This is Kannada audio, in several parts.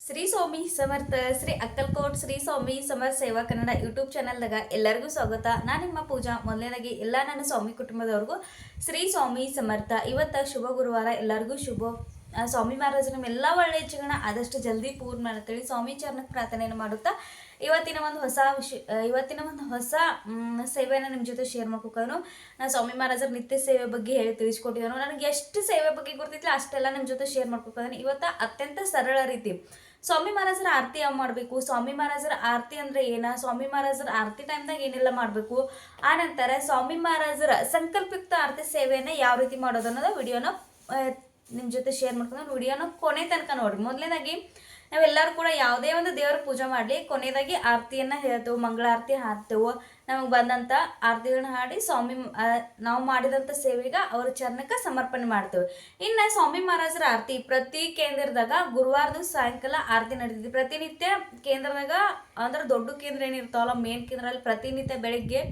ಶ್ರೀ ಸ್ವಾಮಿ ಸಮರ್ಥ ಶ್ರೀ ಅಕ್ಕಲ್ಕೋಟ್ ಶ್ರೀ ಸ್ವಾಮಿ ಸಮರ್ಥ ಸೇವಾ ಕನ್ನಡ ಯೂಟ್ಯೂಬ್ ಚಾನಲ್ದಾಗ ಎಲ್ಲರಿಗೂ ಸ್ವಾಗತ. ನಾನು ನಿಮ್ಮ ಪೂಜಾ. ಮೊದಲನೇದಾಗಿ ಎಲ್ಲ ನನ್ನ ಸ್ವಾಮಿ ಕುಟುಂಬದವ್ರಿಗೂ ಶ್ರೀ ಸ್ವಾಮಿ ಸಮರ್ಥ. ಇವತ್ತು ಶುಭ ಗುರುವಾರ, ಎಲ್ಲರಿಗೂ ಶುಭ. ಸ್ವಾಮಿ ಮಹಾರಾಜ ನಮ್ಮೆಲ್ಲ ಒಳ್ಳೆಯ ಇಚ್ಛೆಗಳನ್ನ ಆದಷ್ಟು ಜಲ್ದಿ ಪೂರ್ಣ ಮಾಡ್ತೇಳಿ ಸ್ವಾಮಿ ಚರಣಕ್ಕೆ ಪ್ರಾರ್ಥನೆಯನ್ನು ಮಾಡುತ್ತಾ ಇವತ್ತಿನ ಒಂದು ಹೊಸ ಸೇವೆಯನ್ನು ನಿಮ್ಮ ಜೊತೆ ಶೇರ್ ಮಾಡ್ಕೋನು. ನಾನು ಸ್ವಾಮಿ ಮಹಾರಾಜರ ನಿತ್ಯ ಸೇವೆ ಬಗ್ಗೆ ಹೇಳಿ ತಿಳಿಸ್ಕೊಟ್ಟಿದ್ದಾನು. ನನಗೆ ಎಷ್ಟು ಸೇವೆ ಬಗ್ಗೆ ಗೊತ್ತಿಲ್ಲ ಅಷ್ಟೆಲ್ಲ ನಿಮ್ಮ ಜೊತೆ ಶೇರ್ ಮಾಡ್ಕೋತಾನೆ. ಇವತ್ತು ಅತ್ಯಂತ ಸರಳ ರೀತಿ ಸ್ವಾಮಿ ಮಹಾರಾಜರ ಆರತಿ ಯಾವ ಮಾಡಬೇಕು, ಸ್ವಾಮಿ ಮಹಾರಾಜರ ಆರತಿ ಅಂದ್ರೆ ಏನ, ಸ್ವಾಮಿ ಮಹಾರಾಜರ ಆರತಿ ಟೈಮ್ದಾಗ ಏನೆಲ್ಲ ಮಾಡಬೇಕು, ಆ ನಂತರ ಸ್ವಾಮಿ ಮಹಾರಾಜರ ಸಂಕಲ್ಪಯುಕ್ತ ಆರತಿ ಸೇವೆಯನ್ನು ಯಾವ ರೀತಿ ಮಾಡೋದು ಅನ್ನೋದು ವಿಡಿಯೋನ ನಿಮ್ಮ ಜೊತೆ ಶೇರ್ ಮಾಡ್ಕೊಂಡು ವಿಡಿಯೋನ ಕೊನೆ ತನಕ ನೋಡ್ರಿ. ಮೊದಲನೇದಾಗಿ ನಾವೆಲ್ಲರೂ ಕೂಡ ಯಾವುದೇ ಒಂದು ದೇವರ ಪೂಜೆ ಮಾಡಲಿ, ಕೊನೆಯದಾಗಿ ಆರತಿಯನ್ನು ಹೇಳ್ತೇವೆ, ಮಂಗಳಾರತಿ ಹಾಡ್ತೇವೆ. ನಮಗೆ ಬಂದಂಥ ಆರತಿಗಳನ್ನ ಹಾಡಿ ಸ್ವಾಮಿ ನಾವು ಮಾಡಿದಂಥ ಸೇವೆಗೆ ಅವ್ರ ಚರಣಕ್ಕೆ ಸಮರ್ಪಣೆ ಮಾಡ್ತೇವೆ. ಇನ್ನು ಸ್ವಾಮಿ ಮಹಾರಾಜರ ಆರತಿ ಪ್ರತಿ ಕೇಂದ್ರದಾಗ ಗುರುವಾರದ ಸಾಯಂಕಾಲ ಆರತಿ ನಡೀತೈತಿ. ಪ್ರತಿನಿತ್ಯ ಕೇಂದ್ರದಾಗ ಅಂದ್ರೆ ದೊಡ್ಡ ಕೇಂದ್ರ ಏನಿರ್ತಾವಲ್ಲ, ಮೇನ್ ಕೇಂದ್ರದಲ್ಲಿ ಪ್ರತಿನಿತ್ಯ ಬೆಳಿಗ್ಗೆ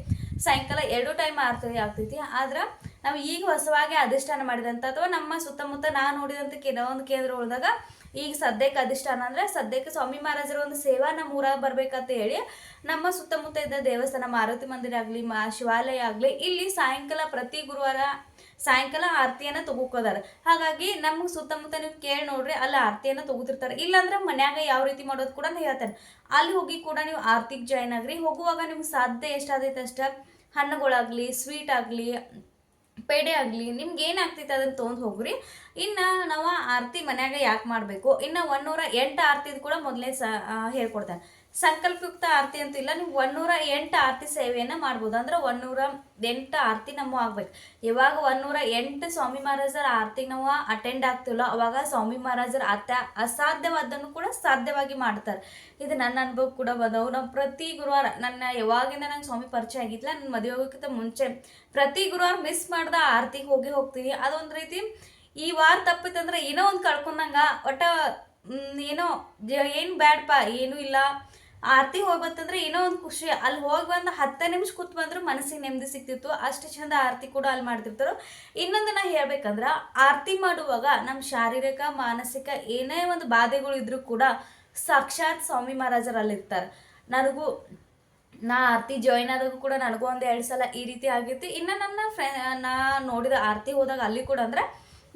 ಸಾಯಂಕಾಲ 2 ಟೈಮ್ ಆರತಿ ಆಗ್ತೈತಿ. ಆದ್ರೆ ನಾವು ಈಗ ಹೊಸವಾಗಿ ಅಧಿಷ್ಠಾನ ಮಾಡಿದಂಥ ಅಥವಾ ನಮ್ಮ ಸುತ್ತಮುತ್ತ ನಾನು ನೋಡಿದಂಥ ಕೆಲವೊಂದು ಕೇಂದ್ರಗಳದಾಗ ಈಗ ಸದ್ಯಕ್ಕೆ ಅಧಿಷ್ಠಾನ ಅಂದರೆ ಸದ್ಯಕ್ಕೆ ಸ್ವಾಮಿ ಮಹಾರಾಜರ ಒಂದು ಸೇವಾ ನಮ್ಮ ಊರಾಗ ಬರ್ಬೇಕಂತ ಹೇಳಿ ನಮ್ಮ ಸುತ್ತಮುತ್ತ ಇದ್ದ ದೇವಸ್ಥಾನ, ಮಾರುತಿ ಮಂದಿರ ಆಗಲಿ, ಶಿವಾಲಯ ಆಗಲಿ, ಇಲ್ಲಿ ಸಾಯಂಕಾಲ ಪ್ರತಿ ಗುರುವಾರ ಸಾಯಂಕಾಲ ಆರತಿಯನ್ನು ತಗೋಕೋದಾರ. ಹಾಗಾಗಿ ನಮ್ಗೆ ಸುತ್ತಮುತ್ತ ನೀವು ಕೇಳಿ ನೋಡ್ರಿ, ಅಲ್ಲಿ ಆರತಿಯನ್ನು ತಗೋತಿರ್ತಾರೆ. ಇಲ್ಲಾಂದ್ರೆ ಮನ್ಯಾಗ ಯಾವ ರೀತಿ ಮಾಡೋದು ಕೂಡ ಹೇಳ್ತಾರೆ. ಅಲ್ಲಿ ಹೋಗಿ ಕೂಡ ನೀವು ಆರತಿಗೆ ಜಾಯ್ನ್ ಆಗ್ರಿ. ಹೋಗುವಾಗ ನಿಮ್ಗೆ ಸಾಧ್ಯ ಎಷ್ಟಾದೈತೆ ಅಷ್ಟ ಹಣ್ಣುಗಳಾಗಲಿ, ಸ್ವೀಟ್ ಆಗಲಿ, ಪೇಡೆ ಆಗಲಿ, ನಿಮ್ಗೆ ಏನಾಗ್ತೈತೆ ಅದನ್ನು ತೊಗೊಂಡು ಹೋಗ್ರಿ. ಇನ್ನು ನಾವು ಆರತಿ ಮನ್ಯಾಗ ಯಾಕೆ ಮಾಡಬೇಕು, ಇನ್ನು 108 ಆರತಿದು ಕೂಡ ಮೊದಲೇ ಹೇಳ್ಕೊಡ್ತಾರೆ. ಸಂಕಲ್ಪಯುಕ್ತ ಆರತಿ ಅಂತ ಇಲ್ಲ, ನೀವು 108 ಆರತಿ ಸೇವೆಯನ್ನು ಮಾಡ್ಬೋದು. ಅಂದ್ರೆ 108 ಆರತಿ ನಮ್ಮ ಆಗ್ಬೇಕು. ಯಾವಾಗ 108 ಸ್ವಾಮಿ ಮಹಾರಾಜರ ಆರತಿಗೆ ನಾವು ಅಟೆಂಡ್ ಆಗ್ತೀವಲ್ಲ, ಅವಾಗ ಸ್ವಾಮಿ ಮಹಾರಾಜರ ಅಸಾಧ್ಯವಾದನ್ನು ಕೂಡ ಸಾಧ್ಯವಾಗಿ ಮಾಡ್ತಾರೆ. ಇದು ನನ್ನ ಅನುಭವ ಕೂಡ ಬಂದವು. ನಾವು ಪ್ರತಿ ಗುರುವಾರ ಯಾವಾಗಿಂದ ನನ್ನ ಸ್ವಾಮಿ ಪರಿಚಯ ಆಗಿಲ್ಲ, ನನ್ನ ಮದುವೆ ಹೋಗೋಕ್ಕಿಂತ ಮುಂಚೆ ಪ್ರತಿ ಗುರುವಾರ ಮಿಸ್ ಮಾಡ್ದ ಆರತಿಗೆ ಹೋಗ್ತೀನಿ. ಅದೊಂದು ರೀತಿ ಈ ವಾರ ತಪ್ಪಿತ್ತಂದ್ರೆ ಏನೋ ಒಂದು ಕಳ್ಕೊಂಡಂಗ, ಒಟ್ಟ ಏನೋ ಏನು ಬ್ಯಾಡಪ್ಪ ಏನೂ ಇಲ್ಲ, ಆರತಿ ಹೋಗಿ ಬಂತಂದ್ರೆ ಏನೋ ಒಂದು ಖುಷಿ. ಅಲ್ಲಿ ಹೋಗಿ ಬಂದು 10 ನಿಮಿಷ ಕೂತ್ ಬಂದ್ರು ಮನಸ್ಸಿಗೆ ನೆಮ್ಮದಿ ಸಿಗ್ತಿತ್ತು. ಅಷ್ಟು ಚಂದ ಆರತಿ ಕೂಡ ಅಲ್ಲಿ ಮಾಡ್ತಿರ್ತಾರೋ. ಇನ್ನೊಂದು ನಾ ಹೇಳ್ಬೇಕಂದ್ರೆ, ಆರತಿ ಮಾಡುವಾಗ ನಮ್ಮ ಶಾರೀರಿಕ ಮಾನಸಿಕ ಏನೇ ಒಂದು ಬಾಧೆಗಳು ಇದ್ರೂ ಕೂಡ ಸಾಕ್ಷಾತ್ ಸ್ವಾಮಿ ಮಹಾರಾಜರು ಅಲ್ಲಿರ್ತಾರೆ. ನಾ ಆರತಿ ಜಾಯ್ನ್ ಆದಾಗ ಕೂಡ ನನಗೂ 1-2 ಸಲ ಈ ರೀತಿ ಆಗಿತ್ತು. ಇನ್ನು ನಾ ನೋಡಿದ ಆರತಿ ಹೋದಾಗ ಅಲ್ಲಿ ಕೂಡ ಅಂದ್ರೆ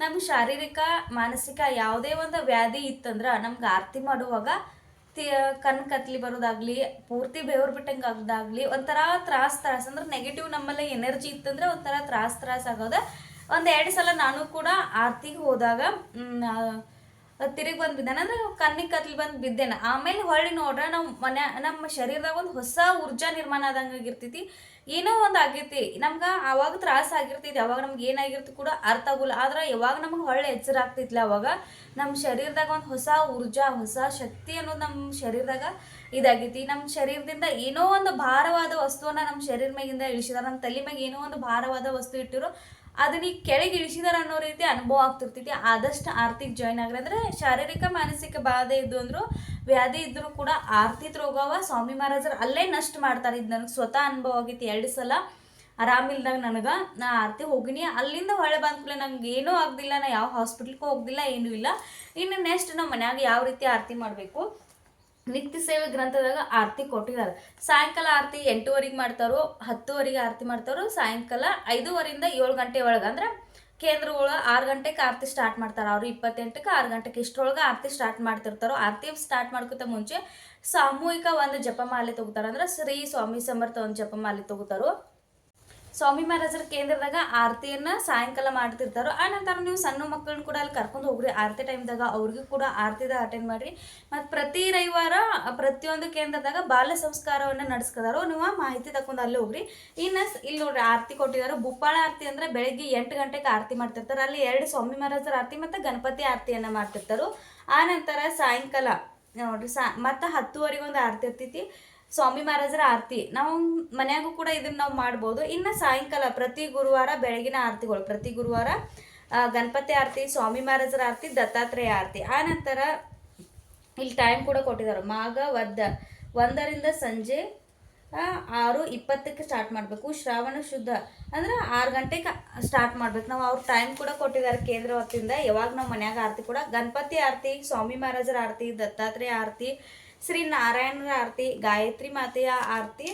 ನಮ್ಗೆ ಶಾರೀರಿಕ ಮಾನಸಿಕ ಯಾವುದೇ ಒಂದು ವ್ಯಾಧಿ ಇತ್ತಂದ್ರೆ ನಮ್ಗೆ ಆರತಿ ಮಾಡುವಾಗ ಕಣ್ ಕತ್ಲಿ ಬರೋದಾಗ್ಲಿ, ಪೂರ್ತಿ ಬೆವರು ಬಿಟ್ಟಂಗೆ ಆಗೋದಾಗ್ಲಿ, ಒಂಥರ ತ್ರಾಸ ಅಂದ್ರೆ ನೆಗೆಟಿವ್ ನಮ್ಮಲ್ಲಿ ಎನರ್ಜಿ ಇತ್ತಂದ್ರೆ ಒಂಥರ ತ್ರಾಸ ಆಗೋದು. 1-2 ಸಲ ನಾನು ಕೂಡ ಆರತಿಗೆ ಹೋದಾಗ ತಿರುಗಿ ಬಂದು ಬಿದ್ದೇನೆ, ಅಂದ್ರೆ ಕಣ್ಣಿಗೆ ಕತ್ಲಿ ಬಂದು ಬಿದ್ದೇನೆ. ಆಮೇಲೆ ಹೊಳ್ಳಿ ನೋಡ್ರೆ ನಮ್ಮ ಶರೀರದಾಗ ಒಂದು ಹೊಸ ಊರ್ಜಾ ನಿರ್ಮಾಣ ಆದಂಗೆ ಆಗಿರ್ತೈತಿ. ಏನೋ ಒಂದು ಆಗೈತಿ ನಮ್ಗೆ, ಆವಾಗ ತ್ರಾಸ ಆಗಿರ್ತೈತಿ, ಅವಾಗ ನಮ್ಗೆ ಏನಾಗಿರ್ತಿ ಕೂಡ ಅರ್ಥ ಆಗೋಲ್ಲ. ಆದ್ರೆ ಯಾವಾಗ ನಮ್ಗೆ ಹೊಳ್ಳೆ ಎಚ್ಚರ ಆಗ್ತೈತಿಲ್ಲ, ಅವಾಗ ನಮ್ಮ ಶರೀರದಾಗ ಒಂದು ಹೊಸ ಊರ್ಜಾ, ಹೊಸ ಶಕ್ತಿ ಅನ್ನೋದು ನಮ್ಮ ಶರೀರದಾಗ ಇದಾಗೈತಿ. ನಮ್ಮ ಶರೀರದಿಂದ ಏನೋ ಒಂದು ಭಾರವಾದ ವಸ್ತುವನ್ನ ನಮ್ಮ ಶರೀರ ಮ್ಯಾಗಿಂದ ಇಳಿಸಿದಾರೆ, ನಮ್ಮ ತಲೆ ಮ್ಯಾಗ ಏನೋ ಒಂದು ಭಾರವಾದ ವಸ್ತು ಇಟ್ಟಿರೋ ಅದನ್ನ ಈ ಕೆಳಗೆ ಇಳಿಸಿದಾರ ಅನ್ನೋ ರೀತಿ ಅನುಭವ ಆಗ್ತಿರ್ತೈತಿ. ಆದಷ್ಟು ಆರತಿಗೆ ಜಾಯ್ನ್ ಆಗ್ರಿ. ಅಂದ್ರೆ ಶಾರೀರಿಕ ಮಾನಸಿಕ ಬಾಧೆ ಇದ್ದು ಅಂದ್ರು ವ್ಯಾಧಿ ಇದ್ರು ಕೂಡ ಆರತಿ ರೋಗವ ಸ್ವಾಮಿ ಮಹಾರಾಜರು ಅಲ್ಲೇ ನಷ್ಟ ಮಾಡ್ತಾರೆ. ಇದು ನನಗೆ ಸ್ವತಃ ಅನುಭವ ಆಗೈತಿ. 2 ಸಲ ಆರಾಮಿಲ್ದಾಗ ನಾ ಆರತಿ ಹೋಗಿನಿ. ಅಲ್ಲಿಂದ ಹೊಳೆ ಬಂದ್ಕೂಲೆ ನಂಗೆ ಏನೂ ಆಗ್ದಿಲ್ಲ, ನಾ ಯಾವ ಹಾಸ್ಪಿಟ್ಲ್ಗೂ ಹೋಗ್ದಿಲ್ಲ, ಏನೂ ಇಲ್ಲ. ಇನ್ನು ನೆಕ್ಸ್ಟ್ ನಾವು ಮನ್ಯಾಗ ಯಾವ ರೀತಿ ಆರತಿ ಮಾಡಬೇಕು, ನಿತ್ಯ ಸೇವೆ ಗ್ರಂಥದಾಗ ಆರತಿ ಕೊಟ್ಟಿದ್ದಾರೆ. ಸಾಯಂಕಾಲ ಆರತಿ 8:00 ಮಾಡ್ತಾರೋ, 10:00 ಆರತಿ ಮಾಡ್ತಾರೋ, ಸಾಯಂಕಾಲ 5:00ರಿಂದ 7 ಗಂಟೆ ಒಳಗೆ. ಅಂದ್ರೆ ಕೇಂದ್ರಗಳು 6 ಗಂಟೆಗೆ ಆರತಿ ಸ್ಟಾರ್ಟ್ ಮಾಡ್ತಾರೆ. ಅವರು 28ಕ್ಕೆ 6 ಗಂಟೆಗೆ ಇಷ್ಟರೊಳಗೆ ಆರತಿ ಸ್ಟಾರ್ಟ್ ಮಾಡ್ತಿರ್ತಾರೋ. ಆರತಿ ಸ್ಟಾರ್ಟ್ ಮಾಡ್ಕೊತ ಮುಂಚೆ ಸಾಮೂಹಿಕ ಒಂದು ಜಪಮಾಲೆ ತಗೋತಾರೆ. ಅಂದ್ರೆ ಶ್ರೀ ಸ್ವಾಮಿ ಸಮರ್ಥ ಒಂದು ಜಪಮಾಲೆ ತಗೋತಾರೋ. ಸ್ವಾಮಿ ಮಹಾರಾಜರ ಕೇಂದ್ರದಾಗ ಆರತಿಯನ್ನು ಸಾಯಂಕಾಲ ಮಾಡ್ತಿರ್ತಾರೋ. ಆ ನಂತರ ನೀವು ಸಣ್ಣ ಮಕ್ಕಳನ್ನ ಕೂಡ ಅಲ್ಲಿ ಕರ್ಕೊಂಡು ಹೋಗ್ರಿ. ಆರತಿ ಟೈಮ್ದಾಗ ಅವ್ರಿಗೂ ಕೂಡ ಆರತಿದಾಗ ಅಟೆಂಡ್ ಮಾಡಿರಿ. ಮತ್ತು ಪ್ರತಿ ರವಿವಾರ ಪ್ರತಿಯೊಂದು ಕೇಂದ್ರದಾಗ ಬಾಲ್ಯ ಸಂಸ್ಕಾರವನ್ನು ನಡೆಸ್ಕೊತಾರೋ. ನೀವು ಮಾಹಿತಿ ತಗೊಂಡು ಅಲ್ಲಿ ಹೋಗ್ರಿ. ಇನ್ನು ಇಲ್ಲಿ ನೋಡ್ರಿ ಆರತಿ ಕೊಟ್ಟಿದ್ದಾರೆ. ಬುಪ್ಪಾಳ ಆರತಿ ಅಂದ್ರೆ ಬೆಳಗ್ಗೆ 8 ಗಂಟೆಗೆ ಆರತಿ ಮಾಡ್ತಿರ್ತಾರೆ. ಅಲ್ಲಿ 2 ಸ್ವಾಮಿ ಮಹಾರಾಜರ ಆರತಿ ಮತ್ತು ಗಣಪತಿ ಆರತಿಯನ್ನು ಮಾಡ್ತಿರ್ತಾರೋ. ಆ ನಂತರ ಸಾಯಂಕಾಲ ನೋಡ್ರಿ ಮತ್ತು 10:00 ಒಂದು ಆರತಿ ಇರ್ತೈತಿ, ಸ್ವಾಮಿ ಮಹಾರಾಜರ ಆರತಿ. ನಾವು ಮನ್ಯಾಗೂ ಕೂಡ ಇದನ್ನ ನಾವು ಮಾಡ್ಬೋದು. ಇನ್ನು ಸಾಯಂಕಾಲ ಪ್ರತಿ ಗುರುವಾರ ಬೆಳಗಿನ ಆರತಿಗಳು, ಪ್ರತಿ ಗುರುವಾರ ಗಣಪತಿ ಆರತಿ, ಸ್ವಾಮಿ ಮಹಾರಾಜರ ಆರತಿ, ದತ್ತಾತ್ರೇಯ ಆರತಿ. ಆ ನಂತರ ಇಲ್ಲಿ ಟೈಮ್ ಕೂಡ ಕೊಟ್ಟಿದ್ದಾರೆ. ಮಾಘ 1 ರಿಂದ ಸಂಜೆ 6:20ಕ್ಕೆ ಸ್ಟಾರ್ಟ್ ಮಾಡಬೇಕು. ಶ್ರಾವಣ ಶುದ್ಧ ಅಂದ್ರೆ 6 ಗಂಟೆಗೆ ಸ್ಟಾರ್ಟ್ ಮಾಡ್ಬೇಕು. ನಾವು ಅವ್ರ ಟೈಮ್ ಕೂಡ ಕೊಟ್ಟಿದ್ದಾರೆ ಕೇಂದ್ರ ವತಿಯಿಂದ. ಯಾವಾಗ ನಾವು ಮನ್ಯಾಗ ಆರತಿ ಕೂಡ ಗಣಪತಿ ಆರತಿ, ಸ್ವಾಮಿ ಮಹಾರಾಜರ ಆರತಿ, ದತ್ತಾತ್ರೇಯ ಆರತಿ, ಶ್ರೀ ನಾರಾಯಣರ ಆರತಿ, ಗಾಯತ್ರಿ ಮಾತೆಯ ಆರತಿ,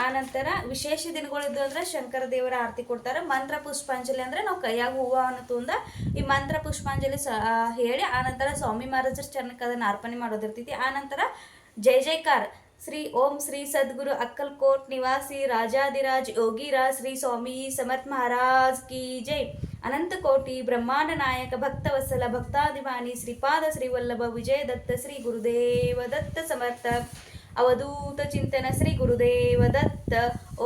ಆನಂತರ ವಿಶೇಷ ದಿನಗಳಿದ್ದು ಅಂದ್ರೆ ಶಂಕರ ದೇವರ ಆರತಿ ಕೊಡ್ತಾರೆ. ಮಂತ್ರ ಪುಷ್ಪಾಂಜಲಿ ಅಂದ್ರೆ ನಾವು ಕೈಯಾಗ ಹೂವನ್ನು ತುಂದ ಈ ಮಂತ್ರ ಪುಷ್ಪಾಂಜಲಿ ಹೇಳಿ ಆನಂತರ ಸ್ವಾಮಿ ಮಹಾರಾಜರ ಚರಣಕ್ಕೆ ಅದನ್ನು ಅರ್ಪಣೆ ಮಾಡೋದಿರ್ತೈತಿ. ಆನಂತರ ಜೈ ಜೈಕಾರ ಶ್ರೀ ಓಂ ಶ್ರೀ ಸದ್ಗುರು ಅಕ್ಕಲ್ಕೋಟ್ ನಿವಾಸಿ ರಾಜಾದಿರಾಜ್ ಯೋಗಿರಾಜ್ ಶ್ರೀ ಸ್ವಾಮಿ ಸಮರ್ಥ ಮಹಾರಾಜ್ ಕಿ ಜೈ. ಅನಂತ ಕೋಟಿ ಬ್ರಹ್ಮಾಂಡ ನಾಯಕ ಭಕ್ತವತ್ಸಲ ಭಕ್ತಾದಿಮಾನಿ ಶ್ರೀಪಾದ ಶ್ರೀವಲ್ಲಭ ವಿಜಯ ದತ್ತ ಶ್ರೀ ಗುರುದೇವ ದತ್ತ ಸಮರ್ಥ ಅವಧೂತ ಚಿಂತನ ಶ್ರೀ ಗುರುದೇವ ದತ್ತ.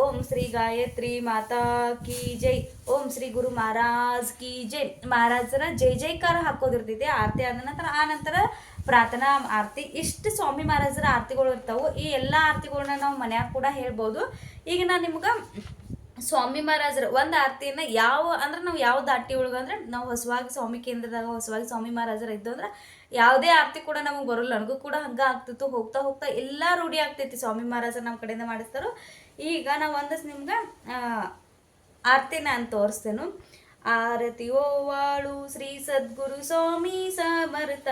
ಓಂ ಶ್ರೀ ಗಾಯತ್ರಿ ಮಾತಾ ಕಿ ಜೈ. ಓಂ ಶ್ರೀ ಗುರು ಮಹಾರಾಜ್ ಕಿ ಜೈ. ಮಹಾರಾಜರ ಜೈ ಜೈಕಾರ ಹಾಕೋದಿರ್ತೈತಿ ಆರತಿ ಆದ ನಂತರ. ಆ ನಂತರ ಪ್ರಾರ್ಥನಾ ಆರತಿ. ಇಷ್ಟು ಸ್ವಾಮಿ ಮಹಾರಾಜರ ಆರತಿಗಳು ಇರ್ತಾವೆ. ಈ ಎಲ್ಲ ಆರತಿಗಳನ್ನ ನಾವು ಮನ್ಯಾಗ ಕೂಡ ಹೇಳ್ಬೋದು. ಈಗ ನಾನು ನಿಮ್ಗೆ ಸ್ವಾಮಿ ಮಹಾರಾಜರ ಒಂದು ಆರತಿಯನ್ನು ನಾವು ಯಾವ ದಾಟಿ ಒಳಗೆ ಅಂದ್ರೆ ನಾವು ಹೊಸವಾಗಿ ಸ್ವಾಮಿ ಕೇಂದ್ರದಾಗ ಹೊಸವಾಗಿ ಸ್ವಾಮಿ ಮಹಾರಾಜರ ಇದ್ದು ಅಂದ್ರೆ ಯಾವುದೇ ಆರತಿ ಕೂಡ ನಮಗೆ ಬರೋಲ್ಲ. ನನಗೂ ಕೂಡ ಹಂಗೆ ಆಗ್ತಿತ್ತು. ಹೋಗ್ತಾ ಹೋಗ್ತಾ ಎಲ್ಲ ರೂಢಿ ಆಗ್ತೈತಿ. ಸ್ವಾಮಿ ಮಹಾರಾಜರು ನಮ್ಮ ಕಡೆಯಿಂದ ಮಾಡಿಸ್ತಾರೋ. ಈಗ ನಾವು ಒಂದಷ್ಟು ನಿಮ್ಗೆ ಆರತಿನ ಅಂತ ತೋರಿಸ್ತೇನೆ. ಆರತಿಯೋ ವಾಳು ಶ್ರೀ ಸದ್ಗುರು ಸ್ವಾಮಿ ಸಮರ್ಥ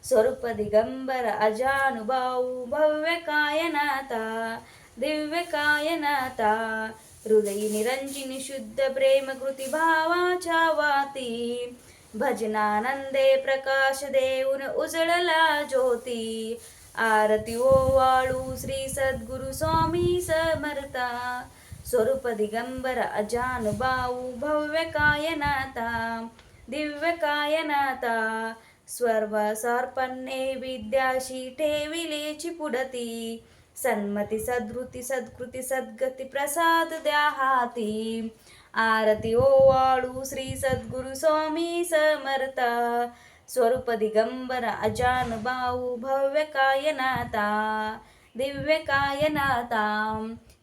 ಸ್ವರೂಪ ದಿಗಂಬರ ಅಜಾನುಭಾವು ಭವ್ಯ ಕಾಯನಾಥ ದಿವ್ಯ ಕಾಯನಾಥ ಹೃದಯ ನಿರಂಜಿನಿ ಶುದ್ಧ ಪ್ರೇಮ ಕೃತಿ ಭಾವಾಚಾವಾತಿ ಭಜನಾನಂದೇ ಪ್ರಕಾಶ ದೇವುನ ಉಜಳಲ ಜ್ಯೋತಿ. ಆರತಿ ಓ ವಾಳು ಶ್ರೀ ಸದ್ಗುರು ಸ್ವಾಮಿ ಸಮರ್ಥ ಸ್ವರೂಪ ದಿಗಂಬರ ಅಜಾನುಭಾವು ಭವ್ಯ ಕಾಯನಾಥ ದಿವ್ಯ ಕಾಯನಾಥ ಸ್ವರ್ವ ಸಾರ್ಪನ್ನೇ ವಿದ್ಯಾಶೀಠೆ ವಿಲೇಚಿ ಪುಡತಿ ಸನ್ಮತಿ ಸದ್ರುತಿ ಸದ್ಕೃತಿ ಸದ್ಗತಿ ಪ್ರಸಾದ ದ್ಯಾಹಾತಿ. ಆರತಿ ಓ ವಾಳು ಶ್ರೀ ಸದ್ಗುರು ಸ್ವಾಮಿ ಸಮರ್ಥ ಸ್ವರೂಪ ದಿಗಂಬರ ಅಜಾನುಭಾವು ಭವ್ಯ ಕಾಯನಾಥ ದಿವ್ಯ ಕಾಯನಾಥ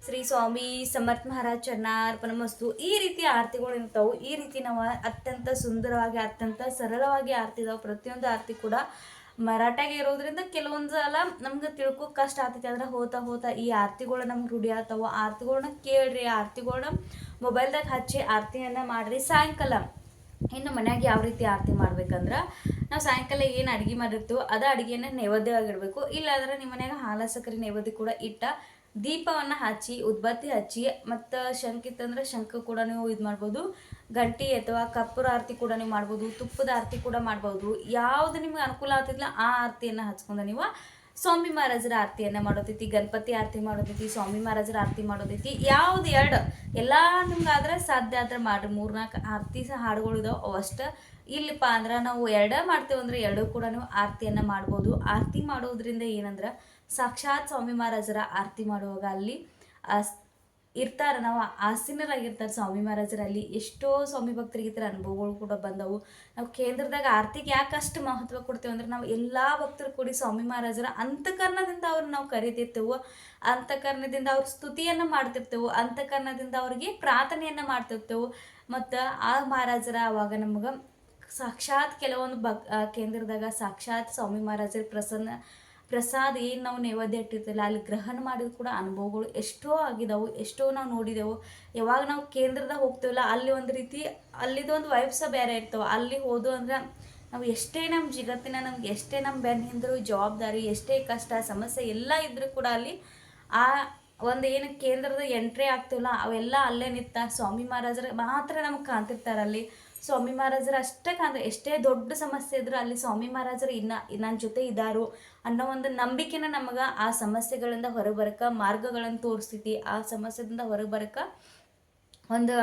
ಶ್ರೀ ಸ್ವಾಮಿ ಸಮರ್ಥ ಮಹಾರಾಜ್ ಚರಣಾರ್ಪಣ ಮಸ್ತು. ಈ ರೀತಿ ಆರತಿಗಳು ಇರ್ತಾವೆ. ಈ ರೀತಿ ನಾವು ಅತ್ಯಂತ ಸುಂದರವಾಗಿ ಅತ್ಯಂತ ಸರಳವಾಗಿ ಆರತಿ ಇದಾವೆ. ಪ್ರತಿಯೊಂದು ಆರತಿ ಕೂಡ ಮರಾಠಾಗೆ ಇರೋದ್ರಿಂದ ಕೆಲವೊಂದು ಸಲ ನಮ್ಗೆ ತಿಳ್ಕೊ ಕಷ್ಟ ಆಗ್ತೈತಿ. ಆದ್ರೆ ಹೋತಾ ಈ ಆರತಿಗಳು ನಮ್ಗೆ ರೂಢಿ ಆಗ್ತಾವೆ. ಆರತಿಗಳನ್ನ ಕೇಳ್ರಿ, ಆರತಿಗಳನ್ನ ಮೊಬೈಲ್ದಾಗ ಹಚ್ಚಿ ಆರತಿಯನ್ನು ಮಾಡಿರಿ. ಸಾಯಂಕಾಲ ಇನ್ನು ಮನ್ಯಾಗ ಯಾವ ರೀತಿ ಆರತಿ ಮಾಡ್ಬೇಕಂದ್ರೆ ನಾವು ಸಾಯಂಕಾಲ ಏನು ಅಡುಗೆ ಮಾಡಿರ್ತೀವೋ ಅದು ಅಡುಗೆನ ನೈವೇದ್ಯವಾಗಿಡಬೇಕು. ಇಲ್ಲಾಂದ್ರೆ ನಿಮ್ಮ ಮನ್ಯಾಗ ಹಾಲ ಸಕ್ಕರೆ ನೈವೇದ್ಯ ಕೂಡ ಇಟ್ಟ ದೀಪವನ್ನು ಹಚ್ಚಿ ಉದ್ಬತ್ತಿ ಹಚ್ಚಿ ಮತ್ತು ಶಂಖ ಇತ್ತಂದ್ರೆ ಶಂಖ ಕೂಡ ನೀವು ಇದು ಮಾಡ್ಬೋದು. ಗಂಟಿ ಅಥವಾ ಕರ್ಪೂರ ಆರತಿ ಕೂಡ ನೀವು ಮಾಡ್ಬೋದು. ತುಪ್ಪದ ಆರತಿ ಕೂಡ ಮಾಡ್ಬೋದು. ಯಾವುದು ನಿಮ್ಗೆ ಅನುಕೂಲ ಆಗ್ತಿದ್ಲ ಆ ಆರತಿಯನ್ನು ಹಚ್ಕೊಂಡು ನೀವು ಸ್ವಾಮಿ ಮಹಾರಾಜರ ಆರತಿಯನ್ನು ಮಾಡೋದೈತಿ, ಗಣಪತಿ ಆರತಿ ಮಾಡೋದೈತಿ, ಸ್ವಾಮಿ ಮಹಾರಾಜರ ಆರತಿ ಮಾಡೋದೈತಿ. ಯಾವ್ದು ಎಲ್ಲ ನಿಮ್ಗೆ ಆದ್ರೆ ಸಾಧ್ಯ ಆದ್ರೆ ಮಾಡ್ರಿ. 3-4 ಆರತಿ ಹಾಡುಗಳು ಇದಾವೆ ಅವಷ್ಟು. ಇಲ್ಲಪ್ಪ ಅಂದ್ರೆ ನಾವು ಮಾಡ್ತೇವೆ ಅಂದ್ರೆ ಎರಡೂ ಕೂಡ ನೀವು ಆರತಿಯನ್ನು ಮಾಡ್ಬೋದು. ಆರತಿ ಮಾಡೋದ್ರಿಂದ ಏನಂದ್ರೆ ಸಾಕ್ಷಾತ್ ಸ್ವಾಮಿ ಮಹಾರಾಜರ ಆರತಿ ಮಾಡುವಾಗ ಅಲ್ಲಿ ಇರ್ತಾರೆ, ನಾವು ಆಸೀನರಾಗಿರ್ತಾರೆ ಸ್ವಾಮಿ ಮಹಾರಾಜರಲ್ಲಿ. ಎಷ್ಟೋ ಸ್ವಾಮಿ ಭಕ್ತರಿಗೆ ಈ ಥರ ಅನುಭವಗಳು ಕೂಡ ಬಂದವು. ನಾವು ಕೇಂದ್ರದಾಗ ಆರತಿಗೆ ಯಾಕಷ್ಟು ಮಹತ್ವ ಕೊಡ್ತೇವೆ ಅಂದ್ರೆ ನಾವು ಎಲ್ಲ ಭಕ್ತರು ಕೂಡಿ ಸ್ವಾಮಿ ಮಹಾರಾಜರ ಅಂತಃಕರಣದಿಂದ ಅವ್ರನ್ನ ನಾವು ಕರಿತಿರ್ತೇವೆ. ಅಂತಃಕರಣದಿಂದ ಅವ್ರ ಸ್ತುತಿಯನ್ನು ಮಾಡ್ತಿರ್ತೇವೆ. ಅಂತಃಕರಣದಿಂದ ಅವ್ರಿಗೆ ಪ್ರಾರ್ಥನೆಯನ್ನು ಮಾಡ್ತಿರ್ತೇವೆ. ಮತ್ತು ಆ ಮಹಾರಾಜರ ಅವಾಗ ನಮ್ಗೆ ಸಾಕ್ಷಾತ್ ಕೆಲವೊಂದು ಕೇಂದ್ರದಾಗ ಸಾಕ್ಷಾತ್ ಸ್ವಾಮಿ ಮಹಾರಾಜರ ಪ್ರಸಾದ ಏನು ನಾವು ನೈವೇದ್ಯ ಇಟ್ಟಿರ್ತಿಲ್ಲ ಅಲ್ಲಿ ಗ್ರಹಣ ಮಾಡಿದ ಕೂಡ ಅನುಭವಗಳು ಎಷ್ಟೋ ಆಗಿದಾವು. ಎಷ್ಟೋ ನಾವು ನೋಡಿದೆವು. ಯಾವಾಗ ನಾವು ಕೇಂದ್ರದಾಗ ಹೋಗ್ತೇವಲ್ಲ ಅಲ್ಲಿ ಒಂದು ರೀತಿ ಅಲ್ಲಿದೊಂದು ವೈಬ್ಸ ಬೇರೆ ಇರ್ತವೆ. ಅಲ್ಲಿ ಹೋದು ಅಂದ್ರೆ ನಾವು ಎಷ್ಟೇ ನಮ್ಮ ಜಗತ್ತಿನ ನಮ್ಗೆ ಎಷ್ಟೇ ನಮ್ಮ ಬೆನ್ನ ಹಿಂದರು ಜವಾಬ್ದಾರಿ ಎಷ್ಟೇ ಕಷ್ಟ ಸಮಸ್ಯೆ ಎಲ್ಲ ಇದ್ರೂ ಕೂಡ ಅಲ್ಲಿ ಆ ಒಂದು ಏನು ಕೇಂದ್ರದ ಎಂಟ್ರಿ ಆಗ್ತೀವಲ್ಲ ಅವೆಲ್ಲ ಅಲ್ಲೇ ನಿಂತ ಸ್ವಾಮಿ ಮಹಾರಾಜರ ಮಾತ್ರ ನಮ್ಗೆ ಕಾಣ್ತಿರ್ತಾರೆ. ಅಲ್ಲಿ ಸ್ವಾಮಿ ಮಹಾರಾಜರು ಅಷ್ಟೇ ಕಾಣ್ತಾರೆ. ಎಷ್ಟೇ ದೊಡ್ಡ ಸಮಸ್ಯೆ ಇದ್ರೂ ಅಲ್ಲಿ ಸ್ವಾಮಿ ಮಹಾರಾಜರು ನನ್ನ ಜೊತೆ ಇದ್ದಾರು ಅನ್ನೋ ಒಂದು ನಂಬಿಕೆನ ನಮಗೆ ಆ ಸಮಸ್ಯೆಗಳಿಂದ ಹೊರಬರಕ್ಕೆ ಮಾರ್ಗಗಳನ್ನು ತೋರಿಸ್ತೈತಿ. ಆ ಸಮಸ್ಯೆದಿಂದ ಹೊರಬರಕ್ಕೆ ಒಂದು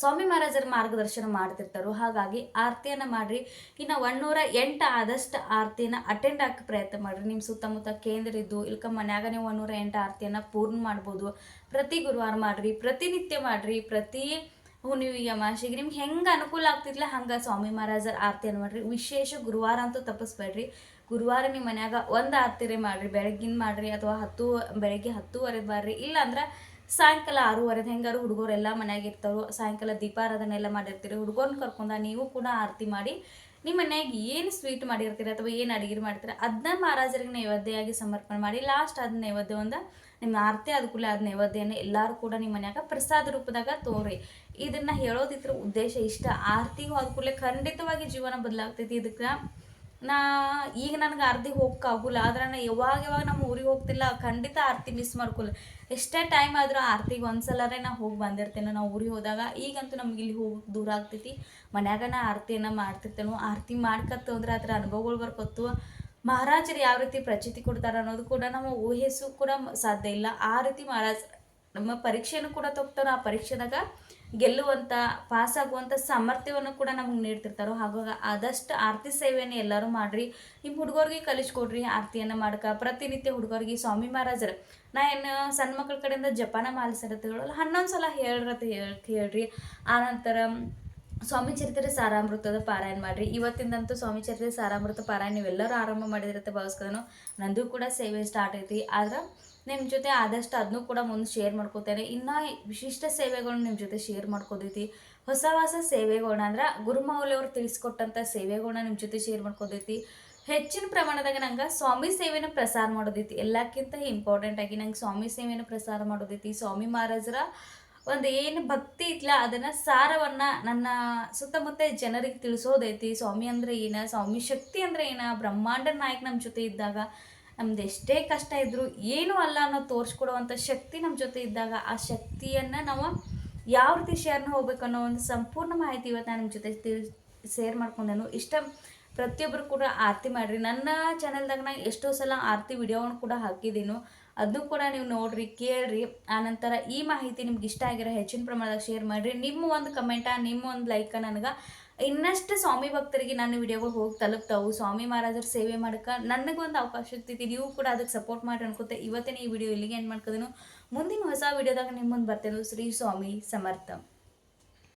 ಸ್ವಾಮಿ ಮಹಾರಾಜರ ಮಾರ್ಗದರ್ಶನ ಮಾಡ್ತಿರ್ತಾರೋ. ಹಾಗಾಗಿ ಆರತಿಯನ್ನು ಮಾಡಿರಿ. ಇನ್ನು 108 ಆದಷ್ಟು ಆರತಿಯನ್ನು ಅಟೆಂಡ್ ಹಾಕಿ ಪ್ರಯತ್ನ ಮಾಡಿರಿ. ನಿಮ್ಮ ಸುತ್ತಮುತ್ತ ಕೇಂದ್ರ ಇದ್ದು ಇಲ್ಕ ಮನ್ಯಾಗ ನೀವು 108 ಆರತಿಯನ್ನು ಪೂರ್ಣ ಮಾಡ್ಬೋದು. ಪ್ರತಿ ಗುರುವಾರ ಮಾಡಿರಿ, ಪ್ರತಿನಿತ್ಯ ಮಾಡಿರಿ, ಪ್ರತಿ ಹುಣ್ಣಿಮೆಗೆ ಅಮಾವಾಸ್ಯೆಗೆ ನಿಮ್ಗೆ ಹೆಂಗೆ ಅನುಕೂಲ ಆಗ್ತಿದ್ಲ ಹಂಗೆ ಸ್ವಾಮಿ ಮಹಾರಾಜರ ಆರತಿಯನ್ನು ಮಾಡಿರಿ. ವಿಶೇಷ ಗುರುವಾರ ಅಂತೂ ತಪ್ಪಿಸ್ಬೇಡ್ರಿ. ಗುರುವಾರ ನಿಮ್ಮ ಮನ್ಯಾಗ ಒಂದು ಆರತಿರೇ ಮಾಡಿರಿ. ಬೆಳಗ್ಗಿನ ಮಾಡಿರಿ ಅಥವಾ ಬೆಳಗ್ಗೆ 10:30 ಮಾಡಿರಿ. ಇಲ್ಲಾಂದ್ರೆ ಸಾಯಂಕಾಲ 6:30 ಹೆಂಗಾರು ಹುಡುಗರೆಲ್ಲ ಮನ್ಯಾಗ ಇರ್ತಾರೋ ಸಾಯಂಕಾಲ ದೀಪಾರಾಧನೆ ಎಲ್ಲ ಮಾಡಿರ್ತೀರಿ. ಹುಡುಗರನ್ನ ಕರ್ಕೊಂಡ ನೀವು ಕೂಡ ಆರತಿ ಮಾಡಿ ನಿಮ್ಮ ಮನ್ಯಾಗ ಏನು ಸ್ವೀಟ್ ಮಾಡಿರ್ತೀರ ಅಥವಾ ಏನು ಅಡುಗೆ ಮಾಡ್ತೀರ ಅದನ್ನ ಮಹಾರಾಜರಿಗೆ ನೈವೇದ್ಯವಾಗಿ ಸಮರ್ಪಣೆ ಮಾಡಿ ಲಾಸ್ಟ್ ಅದ್ ನೈವೇದ್ಯ ಒಂದು ನಿಮ್ಮ ಆರತಿ ಆದ ಕೂಡಲೇ ಅದ್ ನೈವೇದ್ಯನ ಎಲ್ಲರೂ ಕೂಡ ನಿಮ್ಮ ಮನ್ಯಾಗ ಪ್ರಸಾದ ರೂಪದಾಗ ತೋರಿ. ಇದನ್ನ ಹೇಳೋದಿದ್ರ ಉದ್ದೇಶ ಇಷ್ಟ. ಆರತಿಗೂ ಆದ ಕೂಡಲೇ ಖಂಡಿತವಾಗಿ ಜೀವನ ಬದಲಾಗ್ತೈತಿ. ಇದಕ್ಕೆ ನಾ ಈಗ ನನಗೆ ಆರತಿಗೆ ಹೋಗಕ್ಕಾಗಲ್ಲ, ಆದ್ರೆ ನಾ ಯಾವಾಗ ನಮ್ಮ ಊರಿಗೆ ಹೋಗ್ತಿಲ್ಲ ಖಂಡಿತ ಆರತಿ ಮಿಸ್ ಮಾಡ್ಕೊಲ್ಲ. ಎಷ್ಟೇ ಟೈಮ್ ಆದರೂ ಆರತಿಗೆ ಒಂದ್ಸಲರೇ ನಾ ಹೋಗಿ ಬಂದಿರ್ತೇನೆ ನಾವು ಊರಿಗೆ ಹೋದಾಗ. ಈಗಂತೂ ನಮ್ಗೆ ಇಲ್ಲಿ ಹೋಗಕ್ಕೆ ದೂರ ಆಗ್ತೈತಿ. ಮನ್ಯಾಗ ನಾ ಆರತಿಯನ್ನು ಮಾಡ್ತಿರ್ತೇನೆ. ಆರತಿ ಮಾಡ್ಕತ್ತು ಅಂದ್ರೆ ಅದ್ರ ಅನುಭವಗಳು ಬರ್ಕೊತ್ತು. ಮಹಾರಾಜರು ಯಾವ ರೀತಿ ಪ್ರಚಿತಿ ಕೊಡ್ತಾರೆ ಅನ್ನೋದು ಕೂಡ ನಮ್ಮ ಊಹಿಸು ಕೂಡ ಸಾಧ್ಯ ಇಲ್ಲ. ಆ ರೀತಿ ಮಹಾರಾಜ ನಮ್ಮ ಪರೀಕ್ಷೆಯನ್ನು ಕೂಡ ತಗೋತಾರೆ. ಆ ಪರೀಕ್ಷೆದಾಗ ಗೆಲ್ಲುವಂಥ ಪಾಸ್ ಆಗುವಂಥ ಸಾಮರ್ಥ್ಯವನ್ನು ಕೂಡ ನಮಗೆ ನೀಡ್ತಿರ್ತಾರೋ. ಹಾಗಾಗಿ ಆದಷ್ಟು ಆರತಿ ಸೇವೆಯನ್ನು ಎಲ್ಲರೂ ಮಾಡಿರಿ. ನಿಮ್ಮ ಹುಡುಗರಿಗೆ ಕಲಿಸ್ಕೊಡ್ರಿ ಆರತಿಯನ್ನು ಮಾಡ್ಕ. ಪ್ರತಿನಿತ್ಯ ಹುಡುಗರಿಗೆ ಸ್ವಾಮಿ ಮಹಾರಾಜರು ನಾ ಏನು ಸಣ್ಣ ಮಕ್ಕಳ ಕಡೆಯಿಂದ ಜಪಾನ ಮಾಲಿಸಿರತ್ತೆ ಹೇಳಲ್ಲ, 11 ಸಲ ಹೇಳ್ರಿ. ಆನಂತರ ಸ್ವಾಮಿ ಚರಿತ್ರೆ ಸಾರಾಮೃತದ ಪಾರಾಯಣ ಮಾಡಿರಿ. ಇವತ್ತಿಂದಂತೂ ಸ್ವಾಮಿ ಚರಿತ್ರೆ ಸಾರಾಮೃತ ಪಾರಾಯಣ ನೀವೆಲ್ಲರೂ ಆರಂಭ ಮಾಡಿದಿರತ್ತೆ ಭಾವಿಸ್ಕೊಂಡು ನಂದು ಕೂಡ ಸೇವೆ ಸ್ಟಾರ್ಟ್ ಐತಿ. ಆದ್ರೆ ನಿಮ್ಮ ಜೊತೆ ಆದಷ್ಟು ಅದನ್ನೂ ಕೂಡ ಮುಂದೆ ಶೇರ್ ಮಾಡ್ಕೋತೇನೆ. ಇನ್ನೂ ವಿಶಿಷ್ಟ ಸೇವೆಗಳನ್ನ ನಿಮ್ಮ ಜೊತೆ ಶೇರ್ ಮಾಡ್ಕೋದೈತಿ. ಹೊಸ ಸೇವೆಗಳನ್ನ ಅಂದ್ರೆ ಗುರುಮೌಲ್ಯವ್ರು ತಿಳಿಸ್ಕೊಟ್ಟಂಥ ಸೇವೆಗಳನ್ನ ನಿಮ್ಮ ಜೊತೆ ಶೇರ್ ಮಾಡ್ಕೋದೈತಿ. ಹೆಚ್ಚಿನ ಪ್ರಮಾಣದಾಗ ನಂಗೆ ಸ್ವಾಮಿ ಸೇವೆನ ಪ್ರಸಾರ ಮಾಡೋದೈತಿ. ಎಲ್ಲಕ್ಕಿಂತ ಇಂಪಾರ್ಟೆಂಟ್ ಆಗಿ ನಂಗೆ ಸ್ವಾಮಿ ಸೇವೆನ ಪ್ರಸಾರ ಮಾಡೋದೈತಿ. ಸ್ವಾಮಿ ಮಹಾರಾಜರ ಒಂದು ಏನು ಭಕ್ತಿ ಇತ್ತಲ್ಲ ಅದನ್ನು ಸಾರವನ್ನು ನನ್ನ ಸುತ್ತಮುತ್ತ ಜನರಿಗೆ ತಿಳಿಸೋದೈತಿ. ಸ್ವಾಮಿ ಅಂದರೆ ಏನು, ಸ್ವಾಮಿ ಶಕ್ತಿ ಅಂದರೆ ಏನು, ಬ್ರಹ್ಮಾಂಡ ನಾಯಕ ನಮ್ಮ ಜೊತೆ ಇದ್ದಾಗ ನಮ್ದು ಎಷ್ಟೇ ಕಷ್ಟ ಇದ್ದರೂ ಏನೂ ಅಲ್ಲ ಅನ್ನೋ ತೋರಿಸ್ಕೊಡುವಂಥ ಶಕ್ತಿ ನಮ್ಮ ಜೊತೆ ಇದ್ದಾಗ ಆ ಶಕ್ತಿಯನ್ನು ನಾವು ಯಾವ ರೀತಿ ಶೇರ್ನ ಹೋಗ್ಬೇಕು ಅನ್ನೋ ಒಂದು ಸಂಪೂರ್ಣ ಮಾಹಿತಿ ಇವತ್ತು ನಾನು ನಿಮ್ಮ ಜೊತೆ ಶೇರ್ ಮಾಡ್ಕೊಂಡೇನು. ಪ್ರತಿಯೊಬ್ಬರು ಕೂಡ ಆರತಿ ಮಾಡಿರಿ. ನನ್ನ ಚಾನಲ್ದಾಗ ನಾನು ಎಷ್ಟೋ ಸಲ ಆರತಿ ವಿಡಿಯೋವನ್ನು ಕೂಡ ಹಾಕಿದ್ದೀನು. ಅದನ್ನು ಕೂಡ ನೀವು ನೋಡ್ರಿ, ಕೇಳ್ರಿ. ಆನಂತರ ಈ ಮಾಹಿತಿ ನಿಮ್ಗೆ ಇಷ್ಟ ಆಗಿರೋ ಹೆಚ್ಚಿನ ಪ್ರಮಾಣದಾಗ ಶೇರ್ ಮಾಡಿರಿ. ನಿಮ್ಮ ಒಂದು ಕಮೆಂಟ, ನಿಮ್ಮ ಒಂದು ಲೈಕ ನನಗೆ ಇನ್ನಷ್ಟು ಸ್ವಾಮಿ ಭಕ್ತರಿಗೆ ನನ್ನ ವಿಡಿಯೋಗಳು ಹೋಗಿ ತಲುಪ್ತಾವು. ಸ್ವಾಮಿ ಮಹಾರಾಜರ ಸೇವೆ ಮಾಡೋಕೆ ನನಗೊಂದು ಅವಕಾಶ ಇರ್ತೈತಿ. ನೀವು ಕೂಡ ಅದಕ್ಕೆ ಸಪೋರ್ಟ್ ಮಾಡಿ ಅನ್ಕೋತೆ ಇವತ್ತಿನ ಈ ವಿಡಿಯೋ ಇಲ್ಲಿಗೆ ಏನು ಮಾಡ್ಕೋದೇನು. ಮುಂದಿನ ಹೊಸ ವಿಡಿಯೋದಾಗ ನಿಮ್ಮ ಮುಂದೆ ಬರ್ತೇನೆ. ಶ್ರೀ ಸ್ವಾಮಿ ಸಮರ್ಥ.